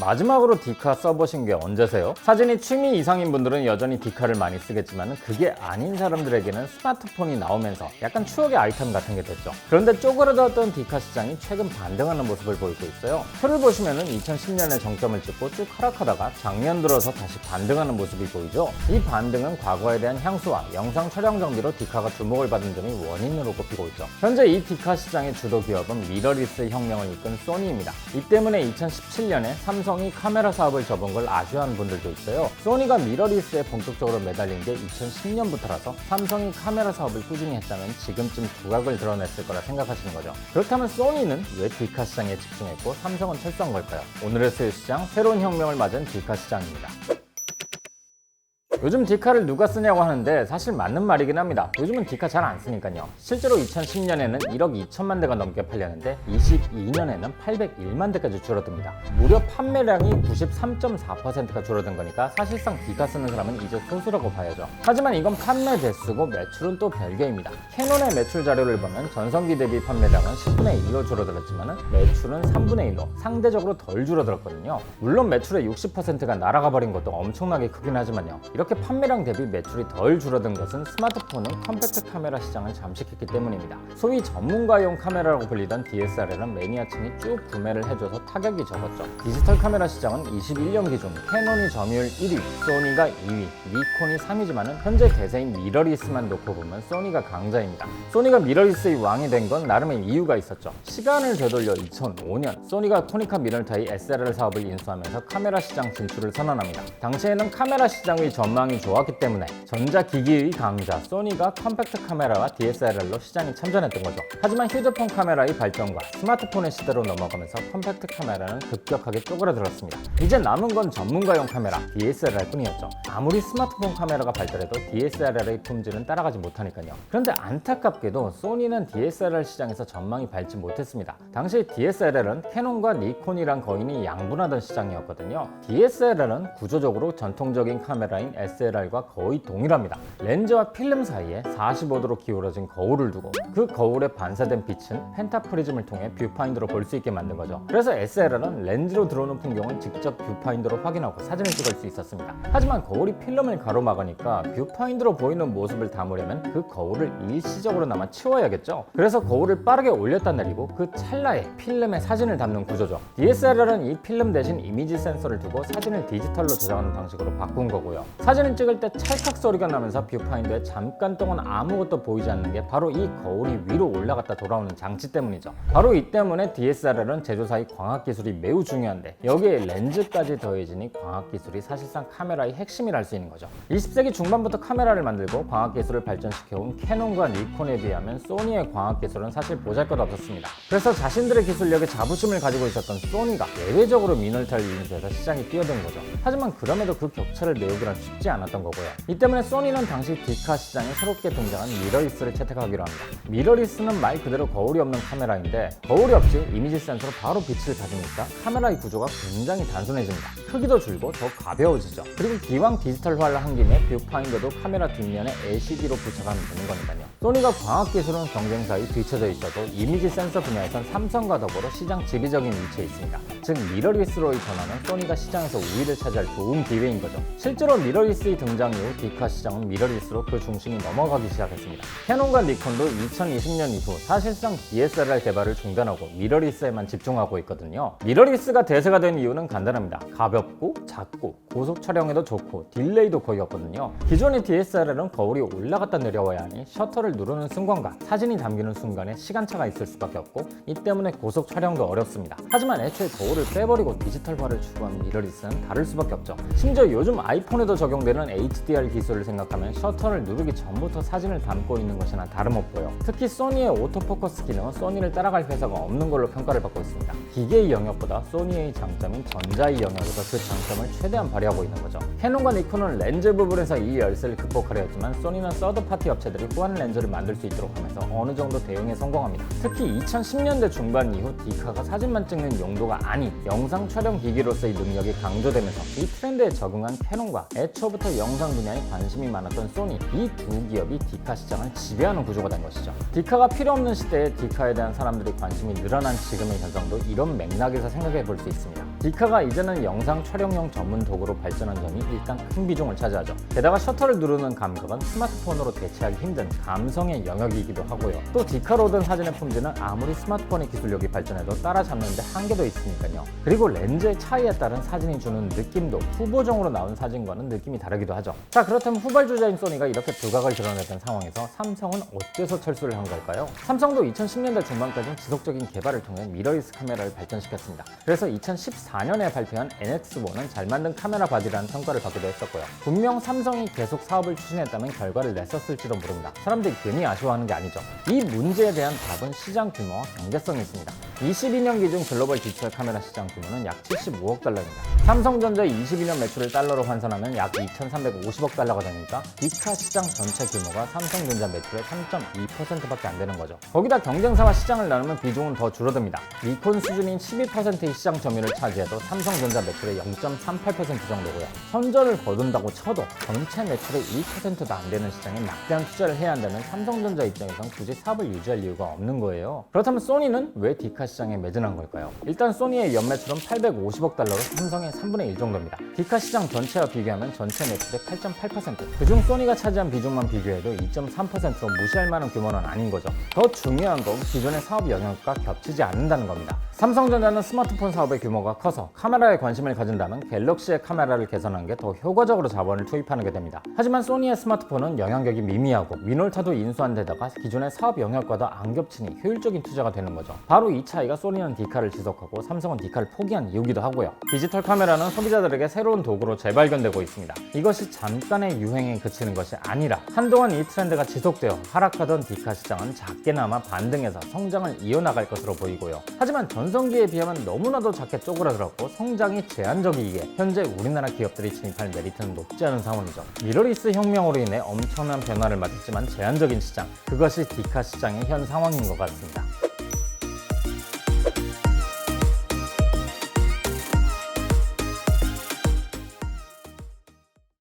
마지막으로 디카 써보신 게 언제세요? 사진이 취미 이상인 분들은 여전히 디카를 많이 쓰겠지만 그게 아닌 사람들에게는 스마트폰이 나오면서 약간 추억의 아이템 같은 게 됐죠. 그런데 쪼그라들었던 디카 시장이 최근 반등하는 모습을 보이고 있어요. 표를 보시면은 2010년에 정점을 찍고 쭉 하락하다가 작년 들어서 다시 반등하는 모습이 보이죠. 이 반등은 과거에 대한 향수와 영상 촬영 정비로 디카가 주목을 받은 점이 원인으로 꼽히고 있죠. 현재 이 디카 시장의 주도 기업은 미러리스 혁명을 이끈 소니입니다. 이 때문에 2017년에 삼성이 카메라 사업을 접은 걸 아쉬워하는 분들도 있어요. 소니가 미러리스에 본격적으로 매달린 게 2010년부터라서 삼성이 카메라 사업을 꾸준히 했다면 지금쯤 두각을 드러냈을 거라 생각하시는 거죠. 그렇다면 소니는 왜 디카 시장에 집중했고 삼성은 철수한 걸까요? 오늘의 수요 시장, 새로운 혁명을 맞은 디카 시장입니다. 요즘 디카를 누가 쓰냐고 하는데 사실 맞는 말이긴 합니다. 요즘은 디카 잘 안 쓰니까요. 실제로 2010년에는 1억 2천만 대가 넘게 팔렸는데 22년에는 801만 대까지 줄어듭니다. 무려 판매량이 93.4%가 줄어든 거니까 사실상 디카 쓰는 사람은 이제 소수라고 봐야죠. 하지만 이건 판매 대수고 매출은 또 별개입니다. 캐논의 매출 자료를 보면 전성기 대비 판매량은 10분의 1로 줄어들었지만 매출은 3분의 1로 상대적으로 덜 줄어들었거든요. 물론 매출의 60%가 날아가 버린 것도 엄청나게 크긴 하지만요. 이렇게 판매량 대비 매출이 덜 줄어든 것은 스마트폰은 컴팩트 카메라 시장을 잠식했기 때문입니다. 소위 전문가용 카메라라고 불리던 DSLR은 매니아층이 쭉 구매를 해줘서 타격이 적었죠. 디지털 카메라 시장은 21년 기준 캐논이 점유율 1위, 소니가 2위, 니콘이 3위지만 현재 대세인 미러리스만 놓고 보면 소니가 강자입니다. 소니가 미러리스의 왕이 된 건 나름의 이유가 있었죠. 시간을 되돌려 2005년 소니가 코니카 미러타이 SLR 사업을 인수하면서 카메라 시장 진출을 선언합니다. 당시에는 카메라 시장의 전망이 좋았기 때문에 전자기기의 강자 소니가 컴팩트 카메라와 DSLR로 시장에 참전했던 거죠. 하지만 휴대폰 카메라의 발전과 스마트폰의 시대로 넘어가면서 컴팩트 카메라는 급격하게 쪼그라들었습니다. 이제 남은 건 전문가용 카메라 DSLR 뿐이었죠. 아무리 스마트폰 카메라가 발달해도 DSLR의 품질은 따라가지 못하니까요. 그런데 안타깝게도 소니는 DSLR 시장에서 전망이 밝지 못했습니다. 당시 DSLR은 캐논과 니콘이랑 거인이 양분하던 시장이었거든요. DSLR은 구조적으로 전통적인 카메라인 SLR과 거의 동일합니다. 렌즈와 필름 사이에 45도로 기울어진 거울을 두고 그 거울에 반사된 빛은 펜타프리즘을 통해 뷰파인더로 볼 수 있게 만든 거죠. 그래서 SLR은 렌즈로 들어오는 풍경을 직접 뷰파인더로 확인하고 사진을 찍을 수 있었습니다. 하지만 거울이 필름을 가로막으니까 뷰파인더로 보이는 모습을 담으려면 그 거울을 일시적으로나마 치워야겠죠. 그래서 거울을 빠르게 올렸다 내리고 그 찰나에 필름에 사진을 담는 구조죠. DSLR은 이 필름 대신 이미지 센서를 두고 사진을 디지털로 저장하는 방식으로 바꾼 거고요. 사진을 찍을 때 찰칵 소리가 나면서 뷰파인더에 잠깐 동안 아무것도 보이지 않는 게 바로 이 거울이 위로 올라갔다 돌아오는 장치 때문이죠. 바로 이 때문에 DSLR은 제조사의 광학기술이 매우 중요한데 여기에 렌즈까지 더해지니 광학기술이 사실상 카메라의 핵심이라 할 수 있는 거죠. 20세기 중반부터 카메라를 만들고 광학기술을 발전시켜온 캐논과 니콘에 비하면 소니의 광학기술은 사실 보잘것없었습니다. 그래서 자신들의 기술력에 자부심을 가지고 있었던 소니가 예외적으로 미널타를 인수해서 시장에 뛰어든 거죠. 하지만 그럼에도 그 격차를 메우기란 쉽지 않았던 거고요. 이 때문에 소니는 당시 디카 시장에 새롭게 등장한 미러리스를 채택하기로 합니다. 미러리스는 말 그대로 거울이 없는 카메라인데 거울이 없이 이미지 센서로 바로 빛을 받으니까 카메라의 구조가 굉장히 단순해집니다. 크기도 줄고 더 가벼워지죠. 그리고 기왕 디지털화를 한 김에 뷰파인더도 카메라 뒷면에 LCD로 부착하면 되는 거니까요. 소니가 광학기술은 경쟁사에 뒤처져 있어도 이미지 센서 분야에선 삼성과 더불어 시장 지배적인 위치에 있습니다. 즉 미러리스로의 전환은 소니가 시장에서 우위를 차지할 좋은 기회인 거죠. 실제로 미러리스의 등장 이후 디카 시장은 미러리스로 그 중심이 넘어가기 시작했습니다. 캐논과 니콘도 2020년 이후 사실상 DSLR 개발을 중단하고 미러리스에만 집중하고 있거든요. 미러리스가 대세가 된 이유는 간단합니다. 가볍고 작고 고속 촬영에도 좋고 딜레이도 거의 없거든요. 기존의 DSLR은 거울이 올라갔다 내려와야 하니 셔터를 누르는 순간과 사진이 담기는 순간에 시간차가 있을 수밖에 없고 이 때문에 고속 촬영도 어렵습니다. 하지만 애초에 거울을 빼버리고 디지털화를 추구한 미러리스는 다를 수밖에 없죠. 심지어 요즘 아이폰에도 적용되는 HDR 기술을 생각하면 셔터를 누르기 전부터 사진을 담고 있는 것이나 다름없고요. 특히 소니의 오토포커스 기능은 소니를 따라갈 회사가 없는 걸로 평가를 받고 있습니다. 기계의 영역보다 소니의 장점인 전자의 영역에서 그 장점을 최대한 발휘하고 있는 거죠. 캐논과 니콘은 렌즈 부분에서 이 열세를 극복하려 했지만 소니는 서드파티 업체들이 후한 렌즈를 만들 수 있도록 하면서 어느 정도 대응에 성공합니다. 특히 2010년대 중반 이후 디카가 사진만 찍는 용도가 아닌 영상 촬영 기기로서의 능력이 강조되면서 이 트렌드에 적응한 캐논과 애초부터 영상 분야에 관심이 많았던 소니, 이 두 기업이 디카 시장을 지배하는 구조가 된 것이죠. 디카가 필요 없는 시대에 디카에 대한 사람들의 관심이 늘어난 지금의 현상도 이런 맥락에서 생각해 볼 수 있습니다. 디카가 이제는 영상 촬영용 전문 도구로 발전한 점이 일단 큰 비중을 차지하죠. 게다가 셔터를 누르는 감각은 스마트폰으로 대체하기 힘든 감성의 영역이기도 하고요. 또 디카로 얻은 사진의 품질은 아무리 스마트폰의 기술력이 발전해도 따라잡는 데 한계도 있으니까요. 그리고 렌즈의 차이에 따른 사진이 주는 느낌도 후보정으로 나온 사진과는 느낌이 다르기도 하죠. 자, 그렇다면 후발주자인 소니가 이렇게 두각을 드러냈던 상황에서 삼성은 어때서 철수를 한 걸까요? 삼성도 2010년대 중반까지는 지속적인 개발을 통해 미러리스 카메라를 발전시켰습니다. 그래서 2014년에 발표한 NX4는 잘 만든 카메라 바디라는 평가를 받기도 했었고요. 분명 삼성이 계속 사업을 추진했다면 결과를 냈었을지도 모릅니다. 사람들이 괜히 아쉬워하는 게 아니죠. 이 문제에 대한 답은 시장 규모와 경제성이 있습니다. 22년 기준 글로벌 디지털 카메라 시장 규모는 약 75억 달러입니다. 삼성전자의 22년 매출을 달러로 환산하면 약 2,350억 달러가 되니까 디카 시장 전체 규모가 삼성전자 매출의 3.2%밖에 안 되는 거죠. 거기다 경쟁사와 시장을 나누면 비중은 더 줄어듭니다. 니콘 수준인 12%의 시장 점유율을 차지해도 삼성전자 매출의 0.38% 정도고요. 선전을 거둔다고 쳐도 전체 매출의 1%도 안 되는 시장에 막대한 투자를 해야 한다면 삼성전자 입장에선 굳이 사업을 유지할 이유가 없는 거예요. 그렇다면 소니는 왜 디카 시장에 매진한 걸까요? 일단 소니의 연매출은 850억 달러로 삼성의 3분의 1 정도입니다. 디카 시장 전체와 비교하면 전체 매출의 8.8%, 그중 소니가 차지한 비중만 비교해도 2.3%로 무시할 만한 규모는 아닌 거죠. 더 중요한 건 기존의 사업 영역과 겹치지 않는다는 겁니다. 삼성전자는 스마트폰 사업의 규모가 커서 카메라에 관심을 가진다면 갤럭시의 카메라를 개선하는 게 더 효과적으로 자본을 투입하는 게 됩니다. 하지만 소니의 스마트폰은 영향력이 미미하고 미놀타도 인수한 데다가 기존의 사업 영역과도 안 겹치니 효율적인 투자가 되는 거죠. 바로 이 차이가 소니는 디카를 지속하고 삼성은 디카를 포기한 이유기도 하고요. 디지털 카메라는 소비자들에게 새로운 도구로 재발견되고 있습니다. 이것이 잠깐의 유행에 그치는 것이 아니라 한동안 이 트렌드가 지속되어 하락하던 디카 시장은 작게나마 반등해서 성장을 이어나갈 것으로 보이고요. 하지만 전성기에 비하면 너무나도 작게 쪼그라들었고 성장이 제한적이기에 현재 우리나라 기업들이 진입할 메리트는 높지 않은 상황이죠. 미러리스 혁명으로 인해 엄청난 변화를 맞았지만 제한적인 시장, 그것이 디카 시장의 현 상황인 것 같습니다.